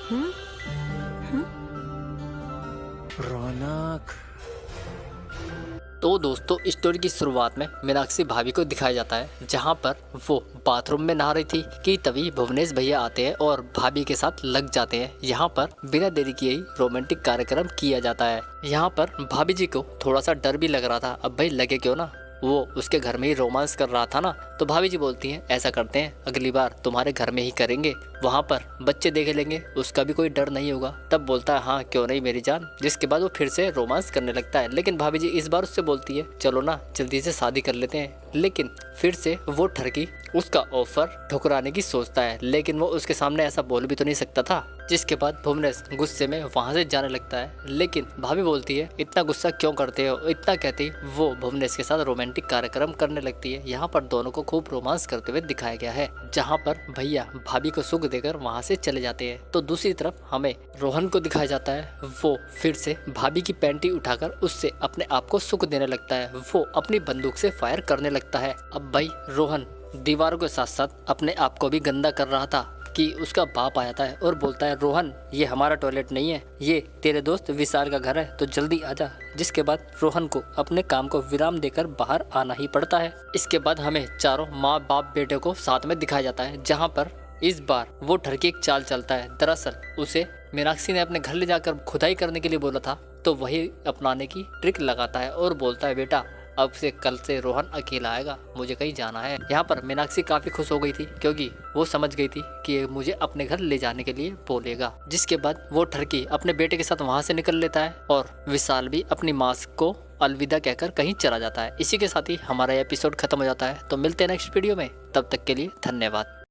हम्म। हम्म। रौनक। तो दोस्तों स्टोरी की शुरुआत में मीनाक्षी भाभी को दिखाया जाता है जहां पर वो बाथरूम में नहा रही थी कि तभी भुवनेश भैया आते हैं और भाभी के साथ लग जाते हैं। यहां पर बिना देरी किए ही रोमांटिक कार्यक्रम किया जाता है। यहां पर भाभी जी को थोड़ा सा डर भी लग रहा था, अब भाई लगे क्यों ना, वो उसके घर में ही रोमांस कर रहा था ना। तो भाभी जी बोलती हैं ऐसा करते हैं अगली बार तुम्हारे घर में ही करेंगे, वहाँ पर बच्चे देख लेंगे, उसका भी कोई डर नहीं होगा। तब बोलता है हाँ क्यों नहीं मेरी जान, जिसके बाद वो फिर से रोमांस करने लगता है। लेकिन भाभी जी इस बार उससे बोलती है चलो ना जल्दी से शादी कर लेते हैं। लेकिन फिर से वो ठरकी उसका ऑफर ठुकराने की सोचता है, लेकिन वो उसके सामने ऐसा बोल भी तो नहीं सकता था। जिसके बाद भुवनेश गुस्से में वहां से जाने लगता है। लेकिन भाभी बोलती है इतना गुस्सा क्यों करते हो, इतना कहती वो भुवनेश के साथ रोमांटिक कार्यक्रम करने लगती है। यहाँ पर दोनों को खूब रोमांस करते हुए दिखाया गया है, जहाँ पर भैया भाभी को सुख देकर वहाँ से चले जाते हैं। तो दूसरी तरफ हमें रोहन को दिखाया जाता है, वो फिर से भाभी की पैंटी उठाकर उससे अपने आप को सुख देने लगता है। वो अपनी बंदूक से फायर करने लगता है। अब भाई रोहन दीवारों के साथ साथ अपने आप को भी गंदा कर रहा था कि उसका बाप आ जाता है और बोलता है रोहन ये हमारा टॉयलेट नहीं है, ये तेरे दोस्त विशाल का घर है, तो जल्दी आजा। जिसके बाद रोहन को अपने काम को विराम देकर बाहर आना ही पड़ता है। इसके बाद हमें चारों माँ बाप बेटे को साथ में दिखाया जाता है, जहाँ पर इस बार वो ठरकी एक चाल चलता है। दरअसल उसे मीनाक्षी ने अपने घर ले जाकर खुदाई करने के लिए बोला था, तो वही अपनाने की ट्रिक लगाता है और बोलता है बेटा अब से कल से रोहन अकेला आएगा, मुझे कहीं जाना है। यहाँ पर मीनाक्षी काफी खुश हो गई थी क्योंकि वो समझ गई थी कि ये मुझे अपने घर ले जाने के लिए बोलेगा। जिसके बाद वो ठरकी अपने बेटे के साथ वहाँ से निकल लेता है और विशाल भी अपनी माँ को अलविदा कहकर कहीं चला जाता है। इसी के साथ ही हमारा एपिसोड खत्म हो जाता है। तो मिलते हैं नेक्स्ट वीडियो में, तब तक के लिए धन्यवाद।